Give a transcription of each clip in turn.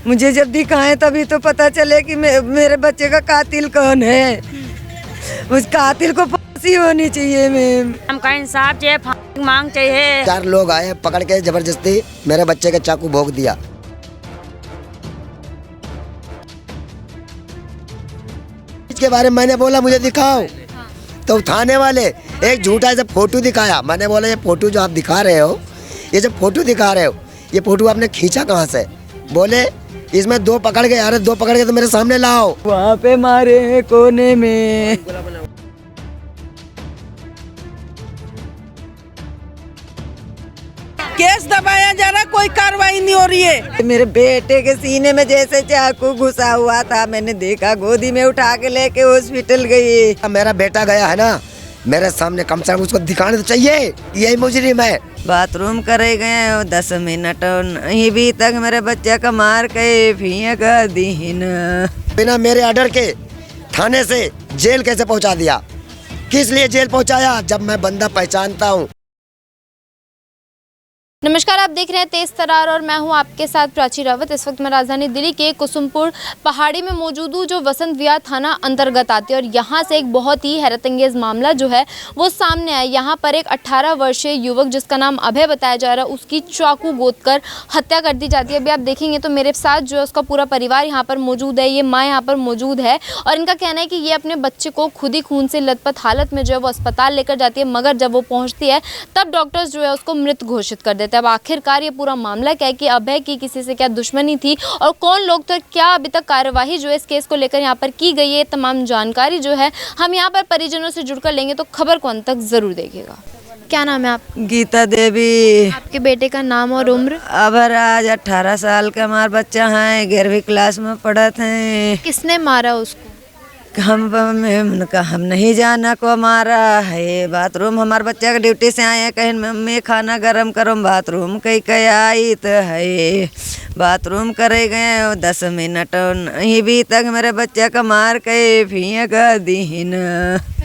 मुझे जब दिखाएं तभी तो पता चले कि मेरे बच्चे का कातिल कौन है। उस कातिल को फांसी होनी चाहिए मैम। हमका इंसाफ चाहिए, फांसी मांग चाहिए। 4 लोग आए पकड़ के जबरदस्ती मेरे बच्चे के चाकू भोंक दिया। इसके बारे में मैंने बोला मुझे दिखाओ, तो थाने वाले एक झूठा ऐसा फोटो दिखाया। मैंने बोला ये फोटो जो आप दिखा रहे हो, ये जो फोटो दिखा रहे हो, ये फोटो आपने खींचा कहाँ से? बोले इसमें 2 पकड़ गए। अरे 2 पकड़ गए तो मेरे सामने लाओ। वहाँ पे मारे हैं कोने में। केस दबाया जा रहा, कोई कार्रवाई नहीं हो रही है। मेरे बेटे के सीने में जैसे चाकू घुसा हुआ था, मैंने देखा, गोदी में उठा के लेके हॉस्पिटल गई। मेरा बेटा गया है ना मेरे सामने, कम से कम उसको दिखाने तो चाहिए, यही मुजरिम है। बाथरूम करे गए 10 मिनट नहीं भी तक मेरे बच्चे का मार के फेंक दीन। बिना मेरे ऑर्डर के थाने से जेल कैसे पहुंचा दिया? किस लिए जेल पहुंचाया जब मैं बंदा पहचानता हूं? नमस्कार, आप देख रहे हैं तेज तरार और मैं हूं आपके साथ प्राची रावत। इस वक्त मैं राजधानी दिल्ली के कुसुमपुर पहाड़ी में मौजूद हूं, जो वसंत विहार थाना अंतर्गत आती है। और यहां से एक बहुत ही हैरतअंगेज मामला जो है वो सामने आया। यहां पर एक 18 वर्षीय युवक जिसका नाम अभय बताया जा रहा है, उसकी चाकू गोदकर हत्या कर दी जाती है। अभी आप देखेंगे तो मेरे साथ जो है उसका पूरा परिवार यहाँ पर मौजूद है, ये माँ यहाँ पर मौजूद है। और इनका कहना है कि ये अपने बच्चे को खुद ही खून से लथपथ हालत में जो है वो अस्पताल लेकर जाती है, मगर जब वो पहुँचती है तब डॉक्टर्स जो है उसको मृत घोषित कर देते हैं। अब आखिरकार ये पूरा मामला क्या है कि अभय की किसी से क्या दुश्मनी थी और कौन लोग थे, क्या अभी तक कार्यवाही जो है इस केस को लेकर यहाँ पर की गई है, तमाम जानकारी जो है हम यहाँ पर परिजनों से जुड़कर लेंगे। तो खबर को अंत तक जरूर देखिएगा। क्या नाम है आप? गीता देवी। आपके बेटे का नाम और उम्र? अभराज 18 साल का हमारा बच्चा है, 11वीं क्लास में पढ़त है। किसने मारा उसको? हम नहीं जाना को हमारा है। बाथरूम हमारे बच्चा के ड्यूटी से आए, कहीं मम्मी खाना गरम करो, बाथरूम कहीं कहीं आई तो है। बाथरूम करे गए 10 मिनट नहीं भी तक मेरे बच्चा का मार के फेंक दीन।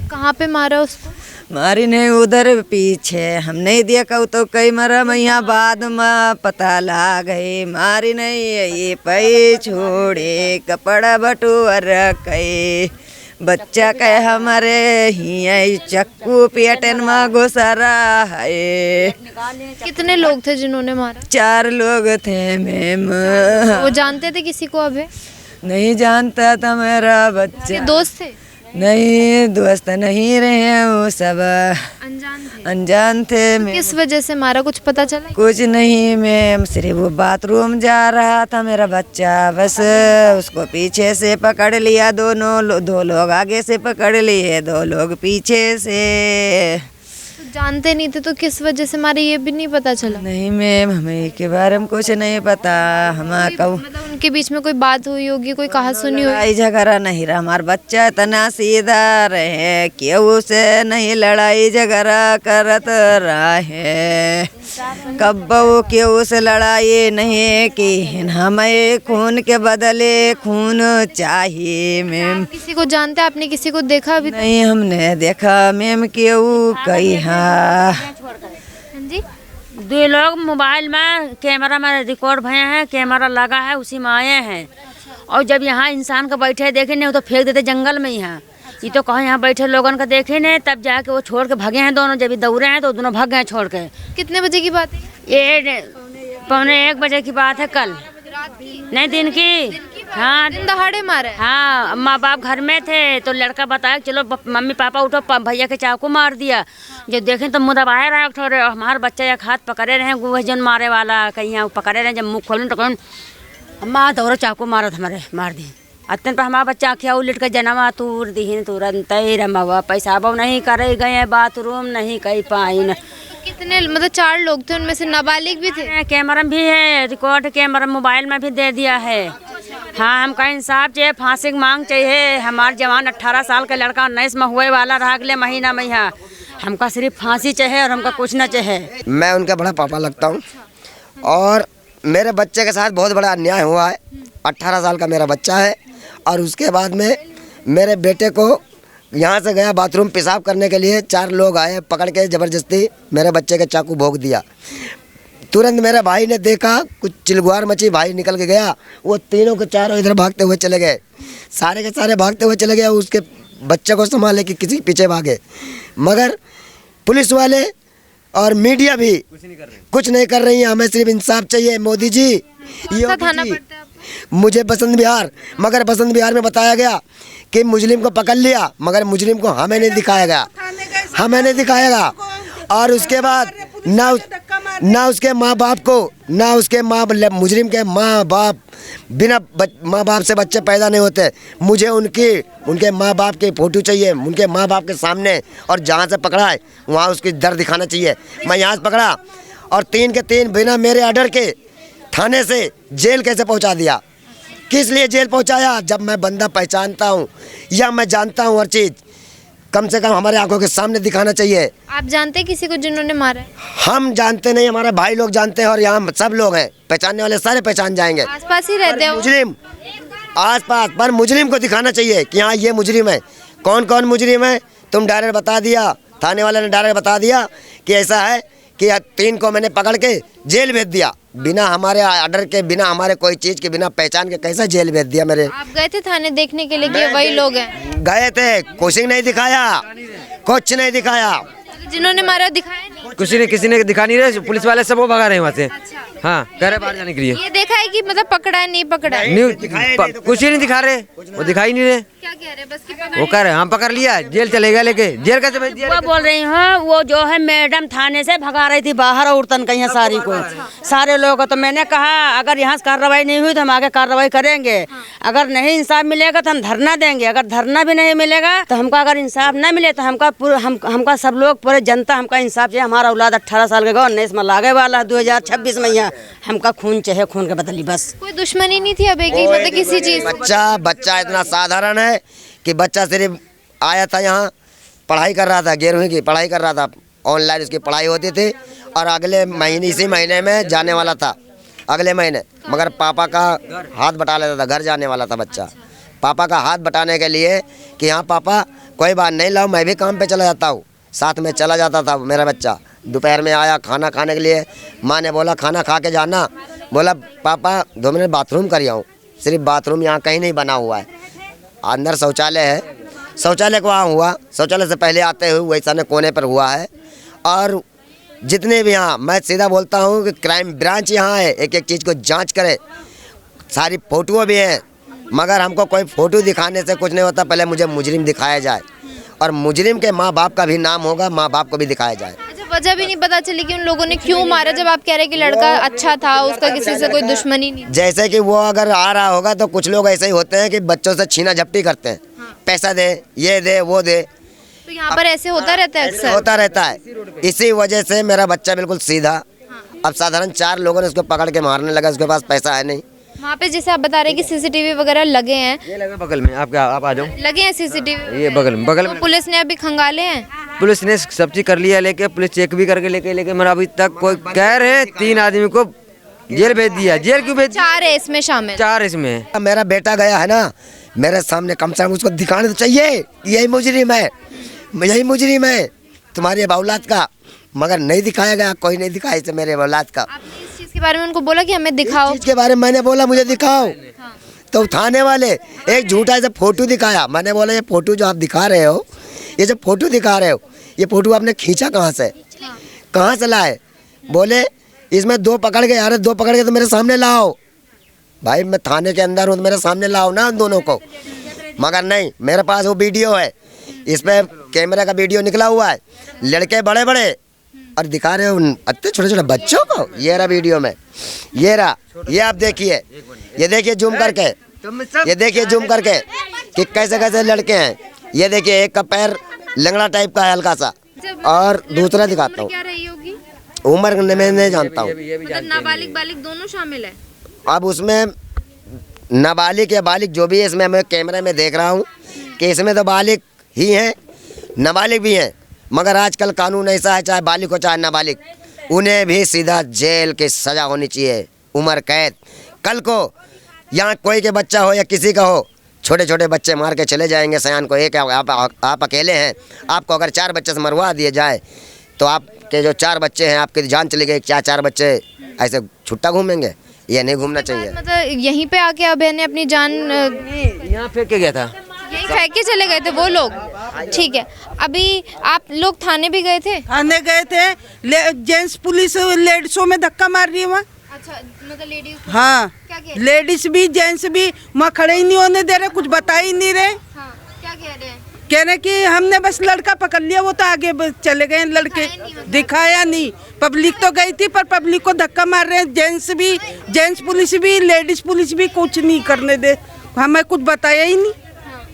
कहाँ पे मारा उसको? मारी नहीं, उधर पीछे हम नहीं देखा तो कई मरा मैया बाद में पता ला गए। मारी नहीं ये पै छोड़े कपड़ा बटुअर कहे, बच्चा कहे हमारे ही चक्कू पेटन में घुसरा है। कितने लोग थे जिन्होंने मारा? 4 लोग थे मैम। वो जानते थे किसी को? अभय नहीं जानता था मेरा बच्चा। दोस्त थे? नहीं, दोस्त नहीं रहे, वो सब अनजान थे। किस वजह से मारा कुछ पता चला? कुछ नहीं मैम, सिर्फ वो बाथरूम जा रहा था मेरा बच्चा, बस उसको पीछे से पकड़ लिया। 2 लोग आगे से पकड़ लिए, 2 लोग पीछे से। जानते नहीं थे तो किस वजह से मारे ये भी नहीं पता चला? नहीं मैम, हमें के बारे में कुछ नहीं पता। मतलब उनके बीच में कोई बात हुई होगी, कोई कहा सुनी होगी? लड़ाई झगड़ा नहीं रहा, हमारा बच्चा इतना सीधा रहे, केहू से नहीं लड़ाई झगड़ा करत रहा है। कब्बो केहू से लड़ाई नहीं की, हमें खून के बदले खून चाहिए मैम। किसी को जानते? आपने किसी को देखा अभी? नहीं, हमने देखा मैम केहू कही। हाँ जी, 2 लोग मोबाइल में कैमरा में रिकॉर्ड भये हैं, कैमरा लगा है, उसी में आए हैं। और जब यहाँ इंसान को बैठे देखे नहीं तो फेंक देते जंगल में। यहाँ ये तो कहा यहाँ बैठे लोगों को देखे नहीं, तब जाके वो छोड़ के भागे हैं दोनों। जब दौड़े हैं तो दोनों भाग गए छोड़ के। कितने बजे की बात है? ये 1:45 बजे की बात है, कल नहीं दिन की। हाँ, दिन दहाड़े मारे? हाँ, माँ बाप घर में थे तो लड़का बताया चलो मम्मी पापा उठो, भैया के चाकू मार दिया। जब देखें तो मुँह दबाए रहे थोड़े, हमारे बच्चा एक हाथ पकड़े रहे, वह जन मारे वाला कहीं यहाँ पकड़े रहे। जब मुँह खोलूँ तो कहूँ अम्मा दौड़ो चाकू मारा, हमारे मार दी। अत्यंत पर हमारा बच्चा आखिया उलट कर जनमा तूर दीन तुरंत ही रमवा, पैसा अब नहीं करे गए, बाथरूम नहीं कहीं पाई न। कितने मतलब 4 लोग थे, उनमें से नाबालिग भी थे? कैमरा भी है, रिकॉर्ड कैमरा मोबाइल में भी दे दिया है। हाँ, हमका इंसाफ चाहिए, फांसी की मांग चाहिए। हमारे जवान 18 साल का लड़का 19 में हुए वाला रहा अगले महीना में। यहाँ हमका सिर्फ फांसी चाहिए और हमका कुछ न चाहिए। मैं उनका बड़ा पापा लगता हूँ और मेरे बच्चे के साथ बहुत बड़ा अन्याय हुआ है। 18 साल का मेरा बच्चा है और उसके बाद में मेरे बेटे को यहाँ से गया बाथरूम पेशाब करने के लिए, 4 लोग आए पकड़ के जबरदस्ती मेरे बच्चे के चाकू भोंक दिया। तुरंत मेरे भाई ने देखा, कुछ चिलगुहार मची, भाई निकल के गया। वो तीनों के चारों इधर भागते हुए चले गए, सारे के सारे भागते हुए चले गए। उसके बच्चे को संभाले कि किसी पीछे भागे, मगर पुलिस वाले और मीडिया भी कुछ नहीं कर रही है। हमें सिर्फ इंसाफ चाहिए। मोदी जी, कौन सा थाना पड़ता है आपको? मुझे बसंत विहार, मगर बसंत विहार में बताया गया कि मुजरिम को पकड़ लिया, मगर मुजरिम को हमें नहीं दिखाया गया, हमें नहीं दिखाया गया। और उसके बाद ना उसके माँ बाप को, ना उसके मुजरिम के माँ बाप, बिना माँ बाप से बच्चे पैदा नहीं होते। मुझे उनके माँ बाप की फ़ोटो चाहिए, उनके माँ बाप के सामने, और जहाँ से पकड़ा है वहाँ उसकी दर्द दिखाना चाहिए। मैं यहाँ से पकड़ा और 3 के 3 बिना मेरे ऑर्डर के थाने से जेल कैसे पहुँचा दिया? किस लिए जेल पहुँचाया? जब मैं बंदा पहचानता हूँ या मैं जानता हूँ हर चीज़, कम से कम हमारे आंखों के सामने दिखाना चाहिए। आप जानते हैं किसी को जिन्होंने मारा है? हम जानते नहीं, हमारे भाई लोग जानते हैं, और यहाँ सब लोग हैं पहचानने वाले, सारे पहचान जाएंगे। आसपास ही रहते हो? मुजरिम आसपास, पर मुजरिम को दिखाना चाहिए कि हाँ ये मुजरिम है। कौन कौन मुजरिम है तुम डायरेक्ट बता दिया, थाने वाले ने डायरेक्ट बता दिया कि ऐसा है कि 3 को मैंने पकड़ के जेल भेज दिया, बिना हमारे ऑर्डर के, बिना हमारे कोई चीज़ के, बिना पहचान के कैसा जेल भेज दिया मेरे। आप गए थे थाने देखने के लिए कि वही लोग हैं? गए थे, कुछ नहीं दिखाया, कुछ नहीं दिखाया। जिन्होंने मारा दिखाया नहीं? किसी ने दिखा नहीं रहे, पुलिस वाले सब वो भगा रहे हैं वहाँ से। हाँ, कह रहे बाहर जाने के लिए। ये देखा है कि मतलब पकड़ा है नहीं पकड़ा है? कुछ ही नहीं दिखा रहे, वो दिखाई नहीं रहे। क्या कह रहे हैं? बस कि पकड़ वो कह रहे हम पकड़ लिया, जेल चलेगा, लेके जेल कैसे भेज दिया? वो बोल रही हूँ, वो जो है मैडम थाने से भगा रही थी बाहर औरतन कहीं सारी को, सारे लोगों को। तो मैंने कहा अगर यहाँ से कार्रवाई नहीं हुई तो हम आगे कार्रवाई करेंगे। अगर नहीं इंसाफ मिलेगा तो हम धरना देंगे। अगर धरना भी नहीं मिलेगा तो हमको, अगर इंसाफ न मिले तो हमका सब लोग, पूरे जनता हमका इंसाफ चाहिए। हमारा औलाद 18 साल के गो 19 में लागे वाला 2026 में, यहाँ हमका खून चाहिए, खून के बदली बस। कोई दुश्मनी नहीं थी अबे की, मतलब किसी चीज? बच्चा इतना साधारण है कि बच्चा सिर्फ आया था यहाँ, पढ़ाई कर रहा था, 11वीं की पढ़ाई कर रहा था, ऑनलाइन उसकी पढ़ाई होती थी, और अगले महीने, इसी महीने में जाने वाला था, अगले महीने। मगर पापा का हाथ बटा लेता था, घर जाने वाला था बच्चा। पापा का हाथ बटाने के लिए कि हाँ पापा कोई बात नहीं, लाओ मैं भी काम पे चला जाता हूँ, साथ में चला जाता था मेरा बच्चा। दोपहर में आया खाना खाने के लिए, माँ ने बोला खाना खा के जाना, बोला पापा 2 मिनट बाथरूम कर आऊँ। सिर्फ बाथरूम यहाँ कहीं नहीं बना हुआ है, अंदर शौचालय है, शौचालय को वहाँ हुआ, शौचालय से पहले आते हुए वैसा ने कोने पर हुआ है। और जितने भी यहाँ, मैं सीधा बोलता हूँ कि क्राइम ब्रांच यहाँ है, एक एक चीज़ को जांच करे। सारी फ़ोटो भी हैं, मगर हमको कोई फ़ोटो दिखाने से कुछ नहीं होता, पहले मुझे मुजरिम दिखाया जाए, और मुजरिम के माँ बाप का भी नाम होगा, माँ बाप को भी दिखाया जाए। अच्छा, वजह भी नहीं पता चली कि उन लोगों ने क्यों मारा, जब आप कह रहे हैं कि लड़का अच्छा था, उसका किसी से कोई दुश्मनी नहीं? जैसे कि वो अगर आ रहा होगा तो कुछ लोग ऐसे ही होते हैं कि बच्चों से छीना झपटी करते हैं, पैसा दे, ये दे, वो दे। तो यहाँ पर ऐसे होता रहता है अक्सर? होता रहता है। इसी वजह से मेरा बच्चा बिल्कुल सीधा, अब साधारण 4 लोगों ने उसको पकड़ के मारने लगा, उसके पास पैसा है नहीं। वहाँ पे जैसे आप बता रहे हैं कि सीसीटीवी वगैरह लगे हैं, ये लगे बगल में, आप आ जाओ, लगे हैं सीसीटीवी? ये बगल में तो पुलिस ने अभी खंगाले हैं? पुलिस ने सब चीज कर लिया, लेके पुलिस चेक भी करके लेके मगर अभी तक कोई कह रहे हैं 3 आदमी को जेल भेज दिया। जेल क्यों भेज? 4 है इसमें शामिल। 4 इसमें। मेरा बेटा गया है ना मेरे सामने, कम से कम उसको दिखाने तो चाहिए, यही मुजरिम है, यही मुजरिम है तुम्हारी औलाद का, मगर नहीं दिखाया गया, कोई नहीं दिखाया इसे मेरे औलाद का। आपने इस चीज के बारे में उनको बोला कि हमें दिखाओ? चीज के बारे में मैंने बोला मुझे दिखाओ, तो थाने वाले एक झूठा ऐसा फ़ोटो दिखाया। मैंने बोला ये फ़ोटो जो आप दिखा रहे हो, ये जो फ़ोटो दिखा रहे हो, ये फ़ोटो आपने खींचा कहाँ से, कहाँ से लाए? बोले इसमें 2 पकड़ के, यार 2 पकड़ के तो मेरे सामने लाओ। भाई मैं थाने के अंदर हूँ, मेरे सामने लाओ ना उन दोनों को। मगर नहीं, मेरे पास वो वीडियो है, इस पर कैमरा का वीडियो निकला हुआ है, लड़के बड़े बड़े और दिखा रहे हो इतने छोटे छोटे बच्चों को। ये रहा वीडियो में, ये रहा, ये आप देखिए, ये देखिए जूम करके, ये देखिए जूम करके कि कैसे कैसे लड़के हैं। ये देखिए एक का पैर लंगड़ा टाइप का है हल्का सा, और दूसरा दिखाता हूँ, क्या रही होगी उम्र मैं नहीं जानता हूँ, मतलब नाबालिग बालिग दोनों शामिल है? अब उसमें नाबालिग या बालिग जो भी है, इसमें मैं कैमरे में देख रहा हूँ कि इसमें तो बालिग ही हैं, नाबालिग भी हैं, मगर आजकल कानून ऐसा है, चाहे बालिग हो चाहे नाबालिग, उन्हें भी सीधा जेल की सज़ा होनी चाहिए, उम्र कैद। कल को यहाँ कोई के बच्चा हो या किसी का हो, छोटे छोटे बच्चे मार के चले जाएंगे सयान को। एक आप अकेले हैं, आपको अगर 4 बच्चे से मरवा दिए जाए तो आप आपके जो 4 बच्चे हैं, आपकी जान चली गई, क्या 4 बच्चे ऐसे छुट्टा घूमेंगे? ये नहीं घूमना चाहिए। मतलब यहीं पे आके अभय ने अपनी जान यहाँ फेंक के गया था। यहीं फेंक के चले गए थे वो लोग। ठीक है, अभी आप लोग थाने भी गए थे? थाने गए थे, जेंट्स पुलिस लेडीजों में धक्का मार रही है वहाँ। अच्छा, मतलब लेडीज? हाँ, क्या कह रहे? लेडीज भी जेंट्स भी वहाँ खड़े ही नहीं होने दे रहे, कुछ बता ही नहीं रहे। हाँ, क्या कह रहे हैं? कह रहे कि हमने बस लड़का पकड़ लिया, वो तो आगे चले गए लड़के, दिखाया नहीं। पब्लिक तो गई थी पर पब्लिक को धक्का मार रहे हैं, जेंट्स पुलिस भी, लेडीज पुलिस भी कुछ नहीं करने दे, हमें कुछ बताया ही नहीं,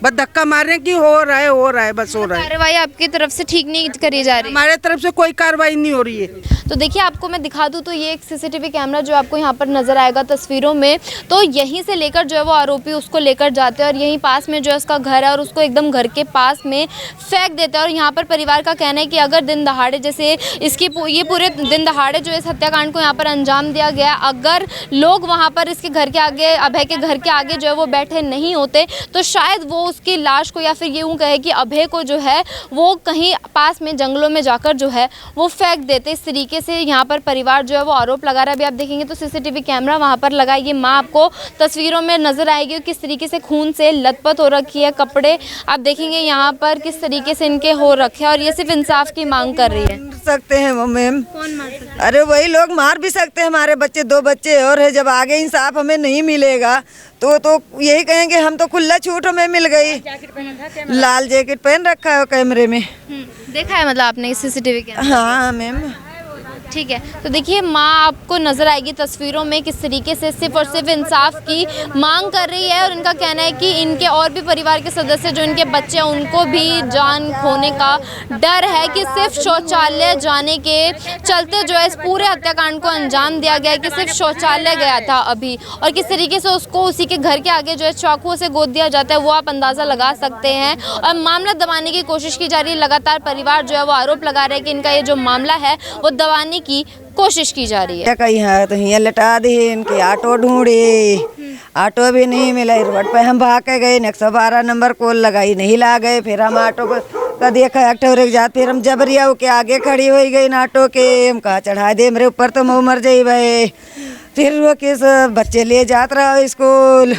बस धक्का मार रहे हैं कि हो रहा है, बस हो रहा है। कार्रवाई आपकी तरफ से ठीक नहीं करी जा रही? हमारे तरफ से कोई कार्रवाई नहीं हो रही है। तो देखिए, आपको मैं दिखा दूं तो ये एक सीसीटीवी कैमरा जो आपको यहाँ पर नज़र आएगा तस्वीरों में, तो यहीं से लेकर जो है वो आरोपी उसको लेकर जाते हैं और यहीं पास में जो है उसका घर है और उसको एकदम घर के पास में फेंक देते हैं। और यहाँ पर परिवार का कहना है कि अगर दिन दहाड़े जैसे ये पूरे दिन दहाड़े जो इस हत्याकांड को यहाँ पर अंजाम दिया गया, अगर लोग वहाँ पर इसके घर के आगे, अभय के घर के आगे जो है वो बैठे नहीं होते तो शायद वो उसकी लाश को, या फिर यूँ कहे कि अभय को जो है वो कहीं पास में जंगलों में जाकर जो है वो फेंक देते। इस तरीके से यहाँ पर परिवार जो है वो आरोप लगा रहा है। अभी आप देखेंगे तो सीसीटीवी कैमरा वहाँ पर लगा, ये माँ आपको तस्वीरों में नजर आएगी किस तरीके से खून से लथपथ हो रखी है, कपड़े आप देखेंगे यहाँ पर किस तरीके से इनके हो रखे हैं और ये सिर्फ इंसाफ की मांग कर रही है। सकते हैं वो मैम, कौन मार सकता है? अरे वही लोग मार भी सकते हैं। हमारे बच्चे 2 बच्चे और है, जब आगे इंसाफ हमें नहीं मिलेगा तो यही कहेंगे हम तो खुला छूट हमें मिल गई। लाल जैकेट पहन रखा है कैमरे में। देखा है मतलब आपने सीसीटीवी कैमरा? हाँ मैम। ठीक है, तो देखिए माँ आपको नजर आएगी तस्वीरों में किस तरीके से सिर्फ और सिर्फ इंसाफ की मांग कर रही है और इनका कहना है कि इनके और भी परिवार के सदस्य जो इनके बच्चे हैं उनको भी जान खोने का डर है कि सिर्फ शौचालय जाने के चलते जो है इस पूरे हत्याकांड को अंजाम दिया गया है कि सिर्फ शौचालय गया था अभी, और किस तरीके से उसको उसी के घर के आगे जो है चाकुओं से गोद दिया जाता है वो आप अंदाज़ा लगा सकते हैं। और मामला दबाने की कोशिश की जा रही है, लगातार परिवार जो है वो आरोप लगा रहे हैं कि इनका ये जो मामला है वो दबाने की कोशिश की जा रही है। कहीं है तो यहाँ लटा दी, इनकी ऑटो ढूंढी, ऑटो भी नहीं मिला। रोड पे हम भाग के गए, 112 नंबर कॉल लगाई, नहीं ला गए। फिर हम ऑटो का देखा एक जात, फिर हम जबरिया के आगे खड़ी हो गई ऑटो के, हम कहा चढ़ा दे मेरे ऊपर तो मैं मर जाई भाई। फिर वो किस बच्चे ले जात रहा स्कूल,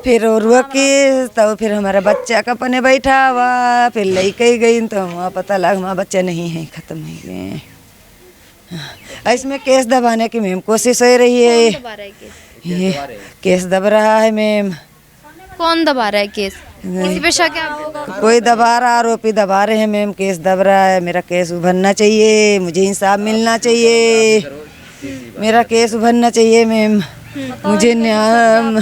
फिर रुक की तो फिर हमारा बच्चा का पने बैठा हुआ, फिर लेके गई तो वहाँ पता लगा हमारा बच्चा नहीं है, खत्म हो गए। इसमें केस दबाने की मैम कोशिश हो रही है। ये केस दब रहा है मैम। कौन दबा रहा है केस? किसी पे शक है? कोई दबा रहा, आरोपी दबा रहे हैं मैम, केस दब रहा है। मेरा केस उभरना चाहिए, मुझे इंसाफ मिलना चाहिए, मेरा केस उभरना चाहिए मैम, मुझे न्याय।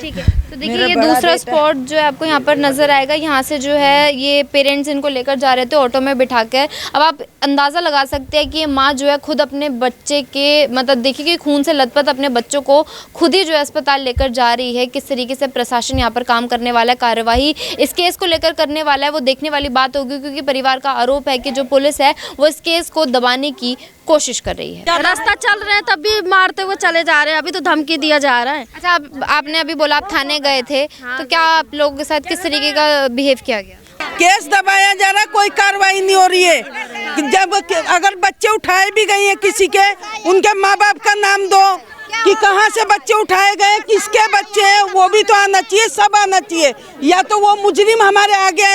ठीक है, तो देखिए ये दूसरा स्पॉट जो है आपको यहाँ पर नज़र आएगा। यहाँ से जो है ये पेरेंट्स इनको लेकर जा रहे थे ऑटो में बिठा कर। अब आप अंदाज़ा लगा सकते हैं कि ये माँ जो है खुद अपने बच्चे के मतलब देखिए कि खून से लथपथ अपने बच्चों को खुद ही जो है अस्पताल लेकर जा रही है। किस तरीके से प्रशासन यहाँ पर काम करने वाला है, कार्रवाई इस केस को लेकर करने वाला है, वो देखने वाली बात होगी, क्योंकि परिवार का आरोप है कि जो पुलिस है वो इस केस को दबाने की कोशिश कर रही है। रास्ता चल रहे हैं तब भी मारते हुए चले जा रहे हैं, अभी तो धमकी दिया जा रहा है। अच्छा, आपने अभी बोला आप थाने गए थे, तो क्या आप लोगों के साथ किस तरीके का बिहेव किया गया? केस दबाया जा रहा, कोई कार्रवाई नहीं हो रही है। जब अगर बच्चे उठाए भी गए हैं किसी के, उनके माँ बाप का नाम दो कि कहाँ से बच्चे उठाए गए, किसके बच्चे हैं, वो भी तो आना चाहिए, सब आना चाहिए। या तो वो मुजरिम हमारे आगे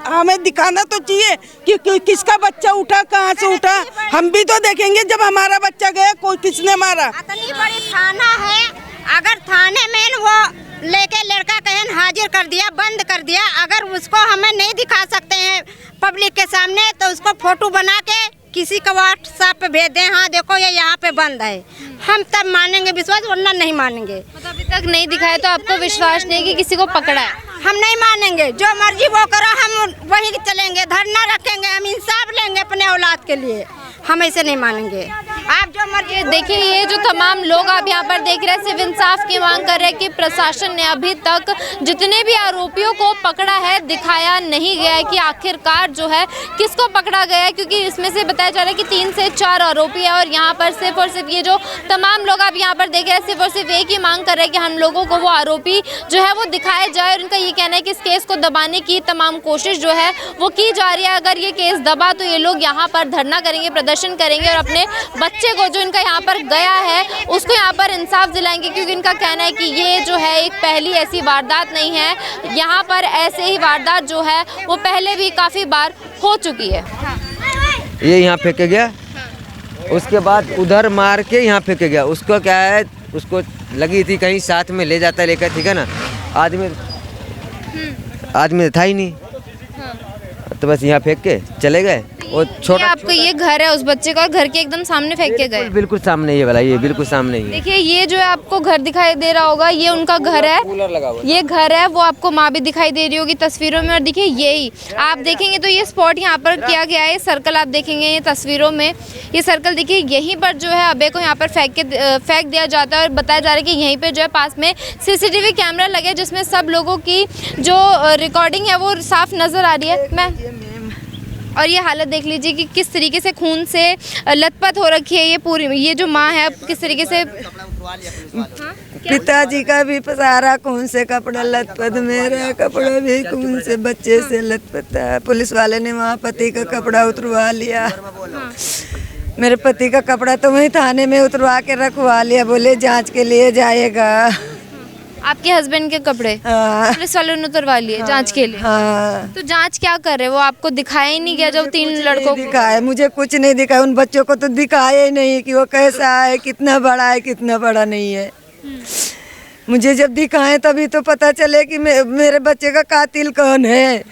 हमें दिखाना तो चाहिए कि किसका बच्चा उठा, कहाँ से उठा, हम भी तो देखेंगे। जब हमारा बच्चा गया कोई किसने मारा। इतनी बड़ी थाना है, अगर थाने में वो लेके लड़का कहन हाजिर कर दिया, बंद कर दिया, अगर उसको हमें नहीं दिखा सकते हैं पब्लिक के सामने तो उसको फोटो बना के किसी का व्हाट्सएप पे भेज दें, हाँ देखो ये यहाँ पे बंद है, हम तब मानेंगे विश्वास, वरना नहीं मानेंगे। मतलब अभी तक नहीं दिखाया तो आपको विश्वास नहीं कि किसी को पकड़ा है? हम नहीं मानेंगे, जो मर्जी वो करो, हम वही चलेंगे, धरना रखेंगे, हम इंसाफ लेंगे अपने औलाद के लिए। हम ऐसे नहीं मानेंगे। आप जो मर्जी देखिए, ये जो तमाम लोग आप यहाँ पर देख रहे हैं सिर्फ इंसाफ की मांग कर रहे हैं कि प्रशासन ने अभी तक जितने भी आरोपियों को पकड़ा है दिखाया नहीं गया है कि आखिरकार जो है किसको पकड़ा गया है, क्योंकि इसमें से बताया जा रहा है कि 3 से 4 आरोपी है। और यहाँ पर सिर्फ और सिर्फ ये जो तमाम लोग आप यहाँ पर देख रहे हैं सिर्फ और सिर्फ एक ही मांग कर रहे हैं कि हम लोगों को वो आरोपी जो है वो दिखाया जाए। और उनका ये कहना है कि इस केस को दबाने की तमाम कोशिश जो है वो की जा रही है। अगर ये केस दबा तो ये लोग यहाँ पर धरना करेंगे, प्रदर्शन करेंगे और अपने बच्चे को जो इनका यहाँ पर गया है उसको यहाँ पर इंसाफ दिलाएंगे, क्योंकि इनका कहना है कि ये जो है एक पहली ऐसी वारदात नहीं है, यहाँ पर ऐसे ही वारदात जो है वो पहले भी काफ़ी बार हो चुकी है। ये यहाँ फेंके गया, उसके बाद उधर मार के यहाँ फेंके गया। उसको क्या है, उसको लगी थी कहीं साथ में ले जाता लेकर, ठीक है ना। आदमी था ही नहीं, तो बस यहाँ फेंक के चले गए। वो छोटा आपको ये घर है उस बच्चे का, घर के एकदम सामने फेंक के गए? बिल्कुल सामने ये वाला, ये बिल्कुल सामने ही है। देखिए, ये जो है आपको घर दिखाई दे रहा होगा, ये उनका घर है, कूलर लगा हुआ। ये घर है, वो आपको माँ भी दिखाई दे रही होगी तस्वीरों में। और देखिए, यही आप देखेंगे तो ये स्पॉट यहाँ पर किया गया है, सर्कल आप देखेंगे ये तस्वीरों में, ये सर्कल देखिए, यहीं पर जो है अबे को यहाँ पर फेंक दिया जाता है। और बताया जा रहा है कि यहीं पर जो है पास में CCTV कैमरा लगे जिसमें सब लोगों की जो रिकॉर्डिंग है वो साफ नज़र आ रही है। और ये हालत देख लीजिए कि किस तरीके से खून से लथपथ हो रखी है ये पूरी, ये जो माँ है किस तरीके से। पिताजी का भी सारा खून से कपड़ा लथपथ, मेरा कपड़ा भी खून से, बच्चे से लथपथ है। पुलिस वाले ने वहाँ पति का कपड़ा उतरवा लिया। मेरे पति का कपड़ा तो वहीं थाने में उतरवा के रखवा लिया, बोले जांच के लिए जाएगा। आपके हस्बैंड के कपड़े पुलिस वालों ने उतरवा लिए जांच के लिए? हाँ। तो जांच क्या कर रहे, वो आपको दिखाया ही नहीं गया जब 3 लड़कों को? दिखाया, मुझे कुछ नहीं दिखाया, उन बच्चों को तो दिखाया ही नहीं कि वो कैसा है, कितना बड़ा है, कितना बड़ा नहीं है। मुझे जब दिखाए तभी तो पता चले कि मेरे बच्चे का कातिल कौन है।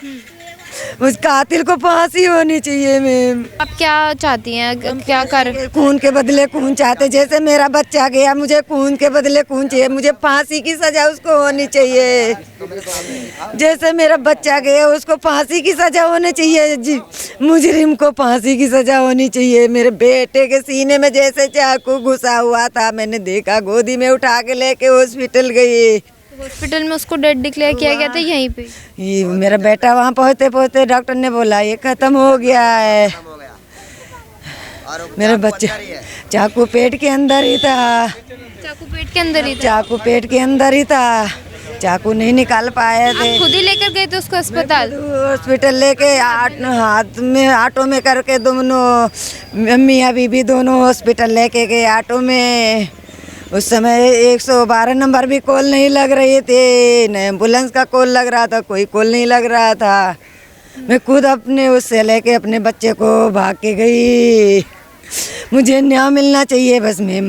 उस कातिल को फांसी होनी चाहिए। मैम, आप क्या चाहती हैं, क्या कर? खून के बदले खून चाहते, जैसे मेरा बच्चा गया, मुझे खून के बदले खून चाहिए, मुझे फांसी की सजा उसको होनी चाहिए। जैसे मेरा बच्चा गया उसको फांसी की सजा होनी चाहिए, मुजरिम को फांसी की सजा होनी चाहिए। मेरे बेटे के सीने में जैसे चाकू घुसा हुआ था, मैंने देखा, गोदी में उठा के लेके हॉस्पिटल गई। हॉस्पिटल में उसको डेड डिक्लेयर किया गया था यहीं पे? ये मेरा बेटा वहाँ पहुँचते पहुँचते डॉक्टर ने बोला ये खत्म हो गया है। मेरा बच्चा चाकू पेट के अंदर ही था। चाकू पेट के अंदर ही था? चाकू पेट के अंदर ही था, चाकू नहीं निकाल पाए थे। आप खुद ही लेकर गए थे उसको अस्पताल? हॉस्पिटल लेके हाथ में ऑटो में करके दोनों मियाँ बीबी दोनों हॉस्पिटल लेके गए ऑटो में। उस समय 112 नंबर भी कॉल नहीं लग रही थी, न एम्बुलेंस का कॉल लग रहा था, कोई कॉल नहीं लग रहा था। मैं खुद अपने उससे लेके अपने बच्चे को भाग के गई। मुझे न्याय मिलना चाहिए बस मैम,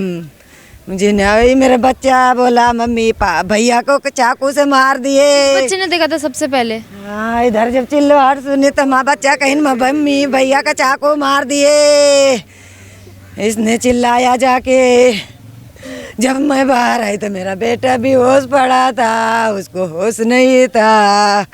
मुझे न्याय। मेरा बच्चा बोला मम्मी भैया को चाकू से मार दिए। बच्चे ने देखा था सबसे पहले? हाँ, इधर जब चिल्लाहट सुनी तो माँ बच्चा कहीं मम्मी भैया का चाकू मार दिए। इसने चिल्लाया जाके। जब मैं बाहर आई तो मेरा बेटा भी होश पड़ा था, उसको होश नहीं था,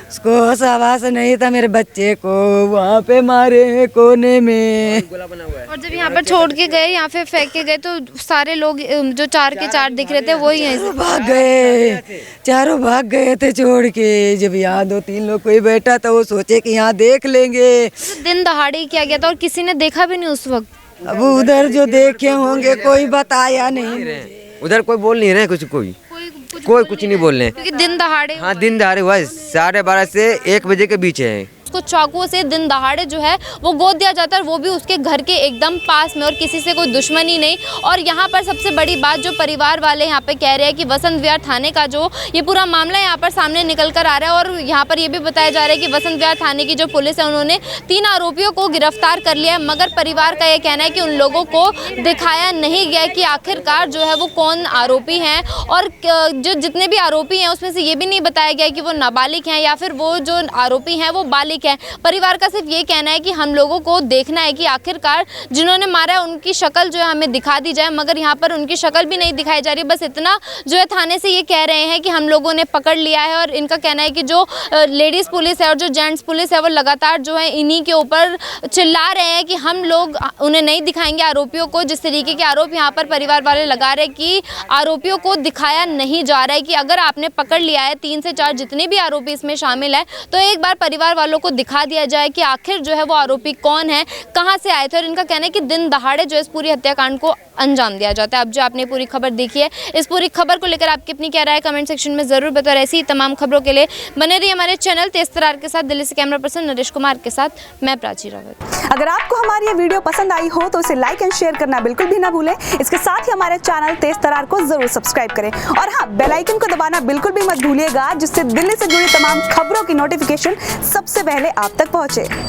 उसको होश आवास नहीं था। मेरे बच्चे को वहाँ पे मारे हैं कोने में। और जब यहाँ पर छोड़ के गए, यहाँ पे फेंक के गए, तो सारे लोग जो 4 के 4 दिख रहे थे वो ही यहीं से भाग गए, चारों भाग गए थे छोड़ के। जब यहाँ 2-3 लोग कोई बैठा था वो सोचे कि यहाँ देख लेंगे। दिन दहाड़े किया गया था और किसी ने देखा भी नहीं उस वक्त? अब उधर जो देखे होंगे कोई बताया नहीं। उधर कोई बोल नहीं रहे, कोई कुछ नहीं बोल रहे, क्योंकि दिन दहाड़े। हाँ, दिन दहाड़े हुआ 12:30 से 1 बजे के बीच है। उसको चाकू से दिन दहाड़े जो है वो गोद दिया जाता है, और वो भी उसके घर के एकदम पास में, और किसी से कोई दुश्मनी नहीं। और यहाँ पर सबसे बड़ी बात जो परिवार वाले यहाँ पे कह रहे हैं कि वसंत विहार थाने का जो ये पूरा मामला यहाँ पर सामने निकल कर आ रहा है। और यहाँ पर ये भी बताया जा रहा है कि वसंत विहार थाने की जो पुलिस है उन्होंने 3 आरोपियों को गिरफ्तार कर लिया है, मगर परिवार का ये कहना है कि उन लोगों को दिखाया नहीं गया कि आखिरकार जो है वो कौन आरोपी हैं। और जो जितने भी आरोपी हैं उसमें से ये भी नहीं बताया गया कि वो नाबालिग हैं या फिर वो जो आरोपी हैं वो बालिग हैं। परिवार का सिर्फ ये कहना है कि हम लोगों को देखना है कि आखिरकार जिन्होंने मारा है उनकी शक्ल जो है हमें दिखा दी जाए, मगर यहाँ पर उनकी शक्ल भी नहीं दिखाई जा रही। बस इतना जो है थाने से ये कह रहे हैं कि हम लोगों ने पकड़ लिया है, और इनका कहना है कि जो लेडीज़ पुलिस है और जो जेंट्स पुलिस है वो लगातार जो है इन्हीं के ऊपर चिल्ला रहे हैं कि हम लोग उन्हें नहीं दिखाएंगे आरोपियों को। जिस तरीके के आरोप यहाँ पर परिवार वाले लगा रहे हैं कि आरोपियों को दिखाया नहीं जा रहा है, कि अगर आपने पकड़ लिया है 3 से 4 जितने भी आरोपी इसमें शामिल है तो एक बार परिवार वालों को दिखा दिया जाए कि आखिर जो है वो आरोपी कौन है, कहाँ से आए थे। और इनका कहना है कि दिन दहाड़े जो इस पूरी हत्याकांड को अंजाम दिया जाता है। अब जो आपने पूरी खबर देखी है, इस पूरी खबर को लेकर आपकी अपनी क्या राय है कमेंट सेक्शन में जरूर बताओ। ऐसी ही तमाम खबरों के लिए बने रहिए हमारे चैनल तेज तरार के साथ। दिल्ली से कैमरा पर्सन नरेश कुमार के साथ मैं प्राची रावत। अगर आपको हमारी ये वीडियो पसंद आई हो तो इसे लाइक एंड शेयर करना बिल्कुल भी ना भूलें। इसके साथ ही हमारे चैनल तेज तरार को जरूर सब्सक्राइब करें, और हाँ, बेल आइकन को दबाना बिल्कुल भी मत भूलिएगा, जिससे दिल्ली से जुड़ी तमाम खबरों की नोटिफिकेशन सबसे पहले आप तक पहुंचे।